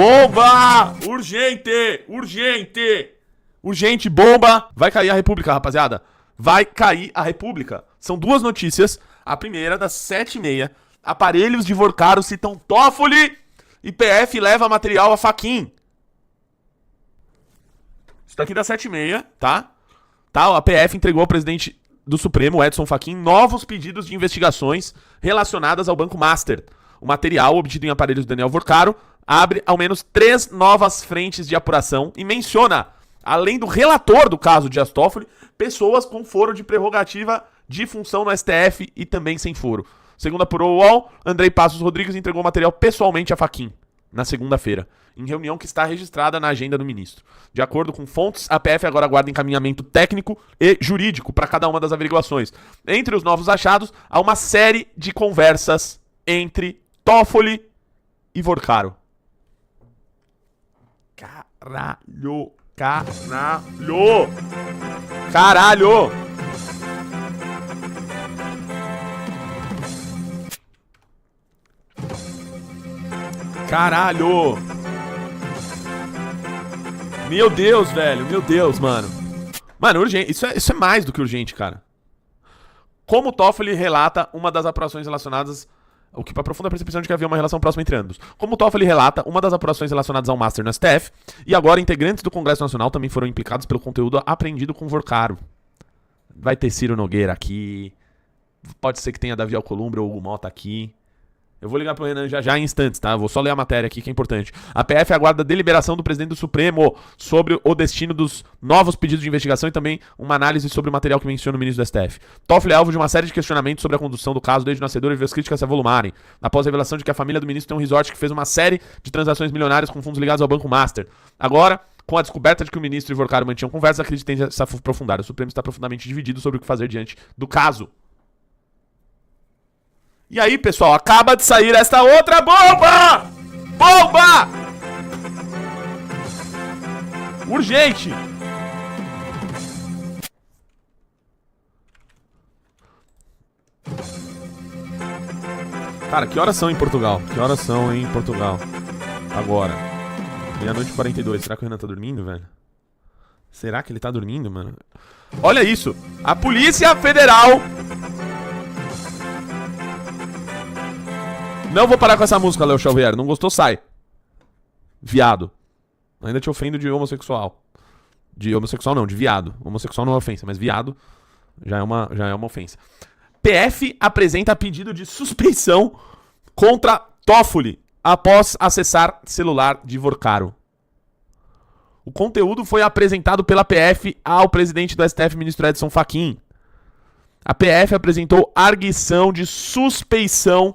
Bomba! Urgente! Urgente! Urgente, bomba! Vai cair a República, rapaziada. Vai cair a República. São duas notícias. A primeira, das 7h30. Aparelhos de Vorcaro citam Toffoli e PF leva material a Fachin. Isso daqui das 7h30, tá? A PF entregou ao presidente do Supremo, Edson Fachin, novos pedidos de investigações relacionadas ao Banco Master. O material, obtido em aparelhos de Daniel Vorcaro, abre ao menos 3 novas frentes de apuração e menciona, além do relator do caso Dias Toffoli, pessoas com foro de prerrogativa de função no STF e também sem foro. Segundo apurou o UOL, Andrei Passos Rodrigues entregou o material pessoalmente a Fachin na segunda-feira, em reunião que está registrada na agenda do ministro. De acordo com fontes, a PF agora aguarda encaminhamento técnico e jurídico para cada uma das averiguações. Entre os novos achados, há uma série de conversas entre Toffoli e Vorcaro. Caralho! Meu Deus, velho. Meu Deus, mano. Mano, urgente. Isso é mais do que urgente, cara. Como Toffoli relata uma das apurações relacionadas... O que aprofunda a percepção de que havia uma relação próxima entre ambos. Como Toffoli relata, uma das apurações relacionadas ao Master no STF, e agora integrantes do Congresso Nacional também foram implicados pelo conteúdo apreendido com Vorcaro. Vai ter Ciro Nogueira aqui. Pode ser que tenha Davi Alcolumbre ou Hugo Mota aqui. Eu vou ligar pro Renan já em instantes, tá? Vou só ler a matéria aqui que é importante. A PF aguarda a deliberação do presidente do Supremo sobre o destino dos novos pedidos de investigação e também uma análise sobre o material que menciona o ministro do STF. Toffoli é alvo de uma série de questionamentos sobre a condução do caso desde o nascedor e viu as críticas se avolumarem, após a revelação de que a família do ministro tem um resort que fez uma série de transações milionárias com fundos ligados ao Banco Master. Agora, com a descoberta de que o ministro e Vorcaro mantinham conversas, a crise tende a se aprofundar. O Supremo está profundamente dividido sobre o que fazer diante do caso. E aí, pessoal, acaba de sair esta outra bomba! Bomba! Urgente! Cara, que horas são em Portugal? Agora. 00:42. Será que o Renan tá dormindo, velho? Será que ele tá dormindo, mano? Olha isso! A Polícia Federal... Não vou parar com essa música, Léo Xavier. Não gostou, sai. Viado. Ainda te ofendo de homossexual. De homossexual não, de viado. Homossexual não é ofensa, mas viado já é uma ofensa. PF apresenta pedido de suspeição contra Toffoli após acessar celular de Vorcaro. O conteúdo foi apresentado pela PF ao presidente do STF, ministro Edson Fachin. A PF apresentou arguição de suspeição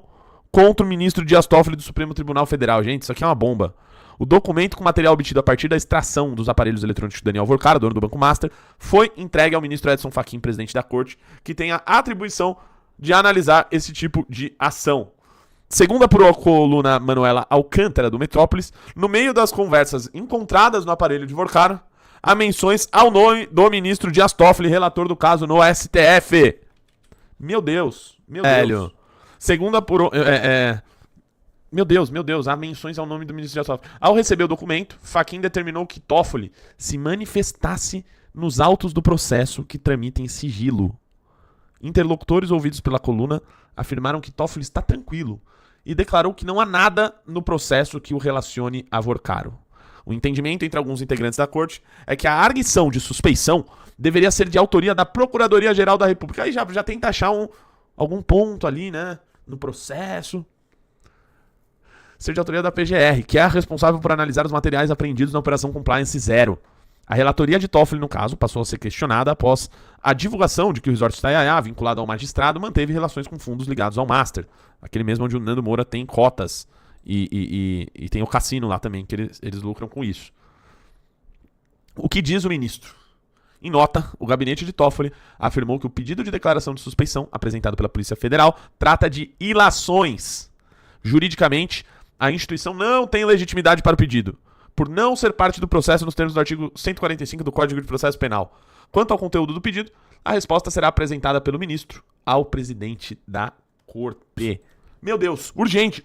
contra o ministro Dias Toffoli do Supremo Tribunal Federal. Gente, isso aqui é uma bomba. O documento com material obtido a partir da extração dos aparelhos eletrônicos de Daniel Vorcaro, dono do Banco Master, foi entregue ao ministro Edson Fachin, presidente da corte, que tem a atribuição de analisar esse tipo de ação. Segundo a coluna Manuela Alcântara, do Metrópolis, no meio das conversas encontradas no aparelho de Vorcaro, há menções ao nome do ministro Dias Toffoli, relator do caso no STF. Meu Deus. Segundo apurou... Meu Deus, há menções ao nome do ministro Dias Toffoli. Ao receber o documento, Fachin determinou que Toffoli se manifestasse nos autos do processo que tramita em sigilo. Interlocutores ouvidos pela coluna afirmaram que Toffoli está tranquilo e declarou que não há nada no processo que o relacione a Vorcaro. O entendimento entre alguns integrantes da corte é que a arguição de suspeição deveria ser de autoria da Procuradoria-Geral da República. Aí já tenta achar algum ponto ali, né, no processo. Ser de autoria da PGR, que é a responsável por analisar os materiais apreendidos na Operação Compliance Zero. A relatoria de Toffoli, no caso, passou a ser questionada após a divulgação de que o Resort Itaiaia, vinculado ao magistrado, manteve relações com fundos ligados ao Master. Aquele mesmo onde o Nando Moura tem cotas e tem o cassino lá também, que eles lucram com isso. O que diz o ministro? Em nota, o gabinete de Toffoli afirmou que o pedido de declaração de suspeição apresentado pela Polícia Federal trata de ilações. Juridicamente, a instituição não tem legitimidade para o pedido, por não ser parte do processo nos termos do artigo 145 do Código de Processo Penal. Quanto ao conteúdo do pedido, a resposta será apresentada pelo ministro ao presidente da Corte. Meu Deus, urgente!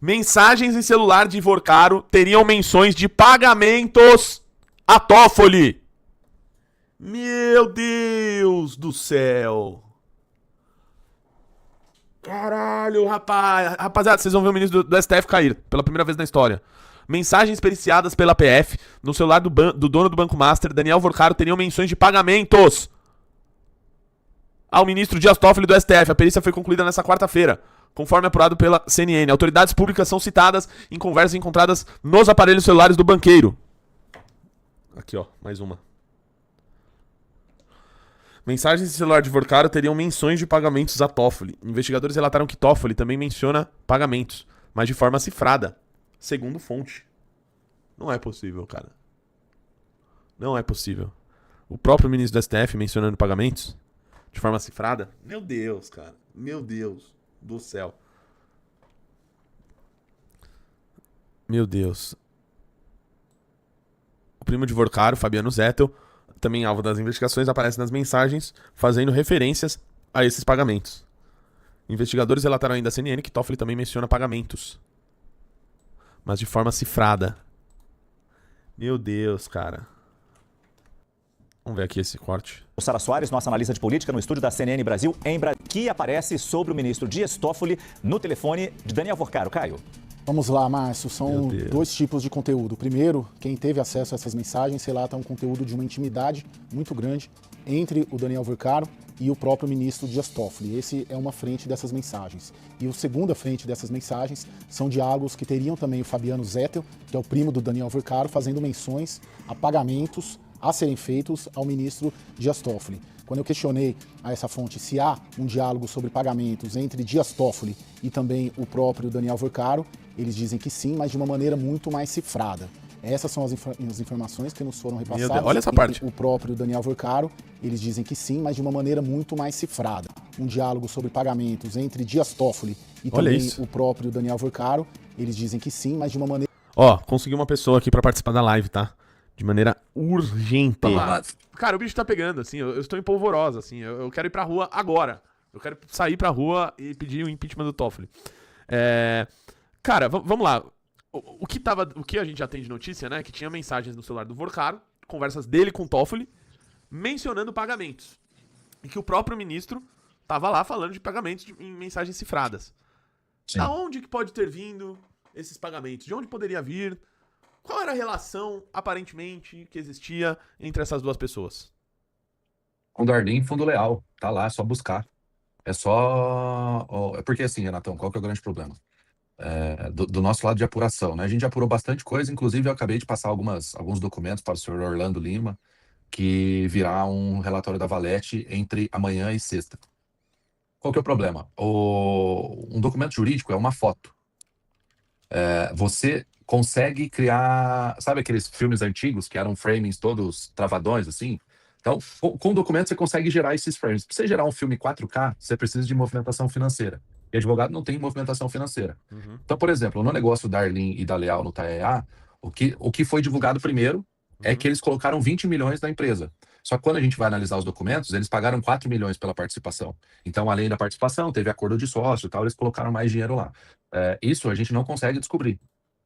Mensagens em celular de Vorcaro teriam menções de pagamentos a Toffoli. Meu Deus do céu. Caralho, rapaz. Rapaziada, vocês vão ver o ministro do STF cair pela primeira vez na história. Mensagens periciadas pela PF no celular do dono do Banco Master, Daniel Vorcaro, teriam menções de pagamentos ao ministro Dias Toffoli do STF. A perícia foi concluída nesta quarta-feira, conforme apurado pela CNN. Autoridades públicas são citadas em conversas encontradas nos aparelhos celulares do banqueiro. Aqui, ó, mais uma. Mensagens de celular de Vorcaro teriam menções de pagamentos a Toffoli. Investigadores relataram que Toffoli também menciona pagamentos, mas de forma cifrada, segundo fonte. Não é possível, cara. Não é possível. O próprio ministro do STF mencionando pagamentos de forma cifrada? Meu Deus, cara. Meu Deus do céu. Meu Deus. O primo de Vorcaro, Fabiano Zettel, também alvo das investigações, aparece nas mensagens fazendo referências a esses pagamentos. Investigadores relataram ainda à CNN que Toffoli também menciona pagamentos, mas de forma cifrada. Meu Deus, cara. Vamos ver aqui esse corte. O Sara Soares, nossa analista de política no estúdio da CNN Brasil, em Brasília, que aparece sobre o ministro Dias Toffoli no telefone de Daniel Vorcaro. Caio. Vamos lá, Márcio. São dois tipos de conteúdo. Primeiro, quem teve acesso a essas mensagens relata um conteúdo de uma intimidade muito grande entre o Daniel Vorcaro e o próprio ministro Dias Toffoli. Esse é uma frente dessas mensagens. E a segunda frente dessas mensagens são diálogos que teriam também o Fabiano Zettel, que é o primo do Daniel Vorcaro, fazendo menções a pagamentos a serem feitos ao ministro Dias Toffoli. Quando eu questionei a essa fonte se há um diálogo sobre pagamentos entre Dias Toffoli e também o próprio Daniel Vorcaro, eles dizem que sim, mas de uma maneira muito mais cifrada. Essas são as informações que nos foram repassadas. Olha essa parte. O próprio Daniel Vorcaro, eles dizem que sim, mas de uma maneira muito mais cifrada. Um diálogo sobre pagamentos entre Dias Toffoli e também o próprio Daniel Vorcaro, eles dizem que sim, mas de uma maneira... Ó, consegui uma pessoa aqui pra participar da live, tá? De maneira urgente. Cara, o bicho tá pegando, assim, eu estou em polvorosa, assim, eu quero ir pra rua agora. Eu quero sair pra rua e pedir o impeachment do Toffoli. Cara, vamos lá. O que a gente já tem de notícia, né? Que tinha mensagens no celular do Vorcaro, conversas dele com o Toffoli, mencionando pagamentos. E que o próprio ministro tava lá falando de pagamentos em mensagens cifradas. Sim. Da onde que pode ter vindo esses pagamentos? De onde poderia vir? Qual era a relação, aparentemente, que existia entre essas duas pessoas? Com Darlene, Fundo Leal. Tá lá, é só buscar. É só... É porque assim, Renatão, qual que é o grande problema? Do nosso lado de apuração, né? A gente já apurou bastante coisa, inclusive eu acabei de passar alguns documentos para o senhor Orlando Lima, que virá um relatório da Valete entre amanhã e sexta. Qual que é o problema? Um documento jurídico é uma foto. Você consegue criar... Sabe aqueles filmes antigos que eram framings todos travadões, assim? Então, com o documento você consegue gerar esses frames. Para você gerar um filme 4K, você precisa de movimentação financeira. E advogado não tem movimentação financeira. Uhum. Então, por exemplo, no negócio da Arlin e da Leal no TAEA, o que foi divulgado primeiro é que eles colocaram 20 milhões na empresa. Só que quando a gente vai analisar os documentos, eles pagaram 4 milhões pela participação. Então, além da participação, teve acordo de sócio e tal, eles colocaram mais dinheiro lá. Isso a gente não consegue descobrir.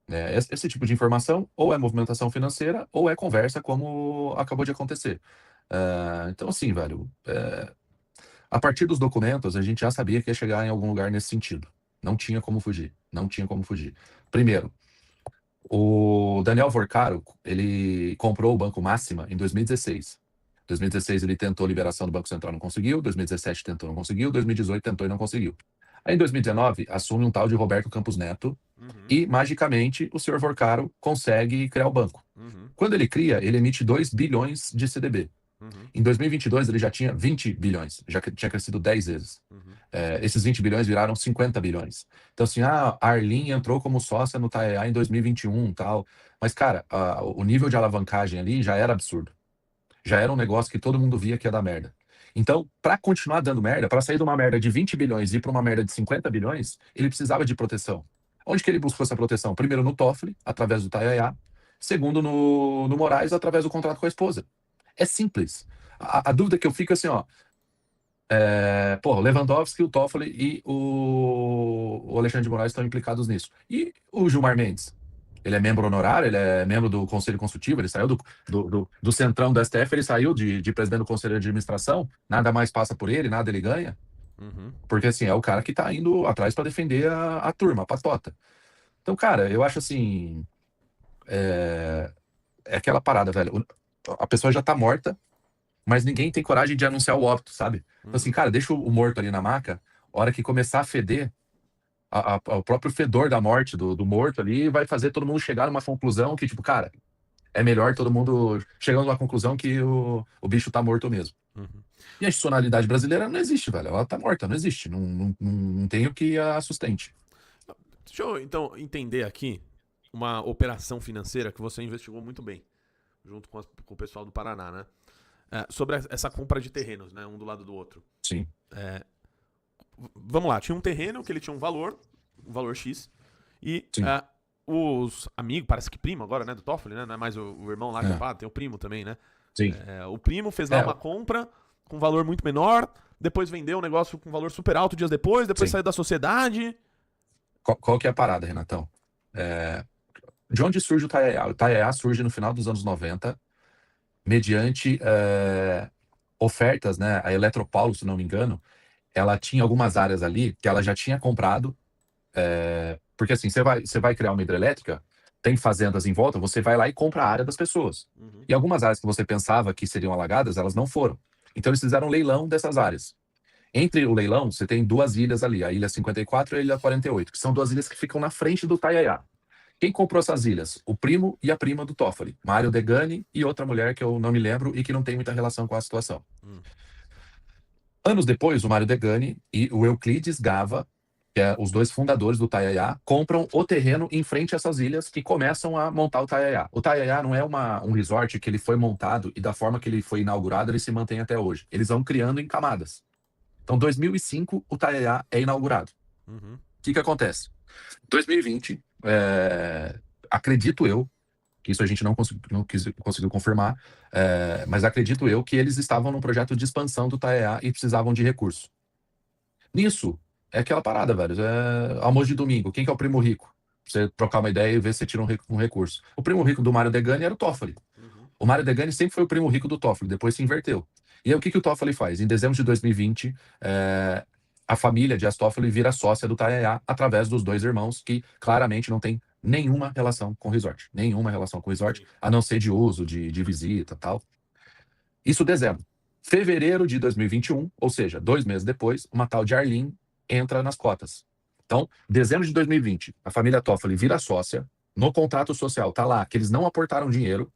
Esse tipo de informação ou é movimentação financeira ou é conversa, como acabou de acontecer. Então, assim, velho, a partir dos documentos, a gente já sabia que ia chegar em algum lugar nesse sentido. Não tinha como fugir. Não tinha como fugir. Primeiro, o Daniel Vorcaro, ele comprou o Banco Máxima em 2016. Em 2016 ele tentou liberação do Banco Central, não conseguiu. 2017 tentou, não conseguiu. 2018 tentou e não conseguiu. Aí em 2019 assume um tal de Roberto Campos Neto e, magicamente, o senhor Vorcaro consegue criar o banco. Quando ele cria, ele emite 2 bilhões de CDB. Em 2022 ele já tinha 20 bilhões, já tinha crescido 10 vezes. Esses 20 bilhões viraram 50 bilhões. Então assim, a Arlin entrou como sócia no TAEA em 2021 e tal. Mas cara, o nível de alavancagem ali já era absurdo. Já era um negócio que todo mundo via que ia dar merda. Então, para continuar dando merda, para sair de uma merda de 20 bilhões e ir para uma merda de 50 bilhões, ele precisava de proteção. Onde que ele buscou essa proteção? Primeiro no Toffoli, através do TAEA. Segundo no Moraes, através do contrato com a esposa. É simples. A dúvida que eu fico é assim, ó. Pô, o Lewandowski, o Toffoli e o Alexandre de Moraes estão implicados nisso. E o Gilmar Mendes? Ele é membro honorário, ele é membro do Conselho Consultivo, ele saiu do centrão do STF, ele saiu de presidente do Conselho de Administração, nada mais passa por ele, nada ele ganha. Porque, assim, é o cara que tá indo atrás para defender a turma, a patota. Então, cara, eu acho assim. É aquela parada, velho. A pessoa já tá morta, mas ninguém tem coragem de anunciar o óbito, sabe? Então, assim, cara, deixa o morto ali na maca, a hora que começar a feder, o próprio fedor da morte do morto ali vai fazer todo mundo chegar numa conclusão que, tipo, cara, é melhor todo mundo chegando numa conclusão que o bicho tá morto mesmo. E a institucionalidade brasileira não existe, velho. Ela tá morta, não existe. Não tem o que a sustente. Deixa eu, então, entender aqui uma operação financeira que você investigou muito bem, junto com o pessoal do Paraná, né? Sobre essa compra de terrenos, né? Um do lado do outro. Sim. Vamos lá, tinha um terreno que ele tinha um valor X, e os amigos, parece que primo agora, né, do Toffoli, né? Não é mais o irmão lá que é padre, tem o primo também, né? Sim. O primo fez lá uma compra com valor muito menor, depois vendeu um negócio com valor super alto dias depois saiu da sociedade. Qual que é a parada, Renatão? De onde surge o Taiaiá? O Taiaiá surge no final dos anos 90, mediante ofertas, né? A Eletropaulo, se não me engano, ela tinha algumas áreas ali que ela já tinha comprado, porque assim, você vai criar uma hidrelétrica, tem fazendas em volta, você vai lá e compra a área das pessoas. E algumas áreas que você pensava que seriam alagadas, elas não foram. Então eles fizeram um leilão dessas áreas. Entre o leilão, você tem duas ilhas ali, a Ilha 54 e a Ilha 48, que são duas ilhas que ficam na frente do Taiaiá. Quem comprou essas ilhas? O primo e a prima do Toffoli, Mário Degani e outra mulher que eu não me lembro e que não tem muita relação com a situação. Anos depois, o Mário Degani e o Euclides Gava, que é os dois fundadores do Taiaiá, compram o terreno em frente a essas ilhas e começam a montar o Taiaiá. O Taiaiá não é um resort que ele foi montado e da forma que ele foi inaugurado ele se mantém até hoje. Eles vão criando em camadas. Então, 2005, o Taiaiá é inaugurado. O que acontece? 2020, acredito eu, que isso a gente não conseguiu confirmar, mas acredito eu que eles estavam num projeto de expansão do Taiaiá e precisavam de recurso. Nisso, é aquela parada, velho. Almoço de domingo. Quem que é o primo rico? Pra você trocar uma ideia e ver se você tira um recurso. O primo rico do Mário Degani era o Toffoli. O Mário Degani sempre foi o primo rico do Toffoli, depois se inverteu. E aí o que o Toffoli faz? Em dezembro de 2020, a família de Toffoli vira sócia do Taiaiá através dos dois irmãos que claramente não tem nenhuma relação com o resort. Nenhuma relação com o resort, a não ser de uso, de visita e tal. Isso dezembro. Fevereiro de 2021, ou seja, 2 meses depois, uma tal de Arlene entra nas cotas. Então, dezembro de 2020, a família Toffoli vira sócia. No contrato social tá lá que eles não aportaram dinheiro.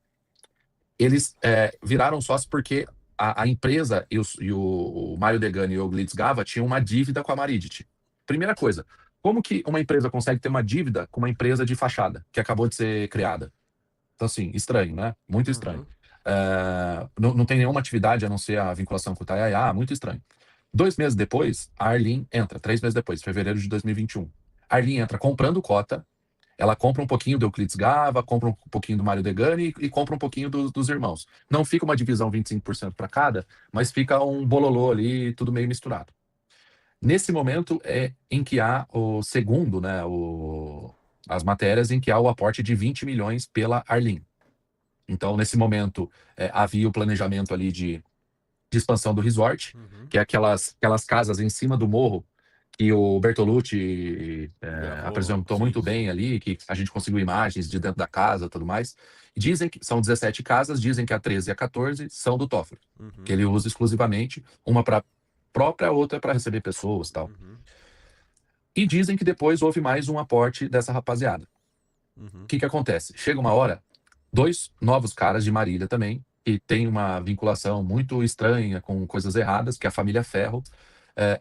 Eles viraram sócios porque a empresa e o Mário Degani e o Euclides Gava tinham uma dívida com a Maridit. Primeira coisa, como que uma empresa consegue ter uma dívida com uma empresa de fachada que acabou de ser criada? Então, assim, estranho, né? Muito estranho. Não tem nenhuma atividade a não ser a vinculação com o Taiaiá, muito estranho. 2 meses depois, a Arlene entra, 3 meses depois, fevereiro de 2021. A Arlene entra comprando cota, ela compra um pouquinho do Euclides Gava, compra um pouquinho do Mário Degani e compra um pouquinho dos irmãos. Não fica uma divisão 25% para cada, mas fica um bololô ali, tudo meio misturado. Nesse momento é em que há o segundo, né, as matérias em que há o aporte de 20 milhões pela Arlene. Então, nesse momento, havia o planejamento ali de expansão do resort, que é aquelas casas em cima do morro que o Bertolucci apresentou muito bem ali, que a gente conseguiu imagens de dentro da casa e tudo mais. Dizem que são 17 casas, dizem que a 13 e a 14 são do Toffoli, que ele usa exclusivamente, uma para própria, outra para receber pessoas e tal. E dizem que depois houve mais um aporte dessa rapaziada. O que acontece? Chega uma hora, 2 novos caras de Marília também, que tem uma vinculação muito estranha com coisas erradas, que é a família Ferro,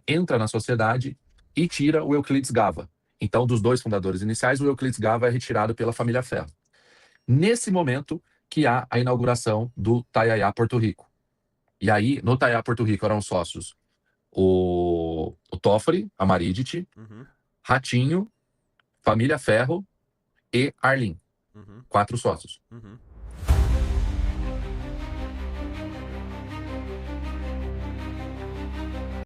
entra na sociedade e tira o Euclides Gava. Então, dos 2 fundadores iniciais, o Euclides Gava é retirado pela família Ferro. Nesse momento que há a inauguração do Taiaiá Porto Rico. E aí, no Taiaiá Porto Rico eram sócios o Toffoli, a Maridit, Ratinho, família Ferro e Arlene. 4 sócios.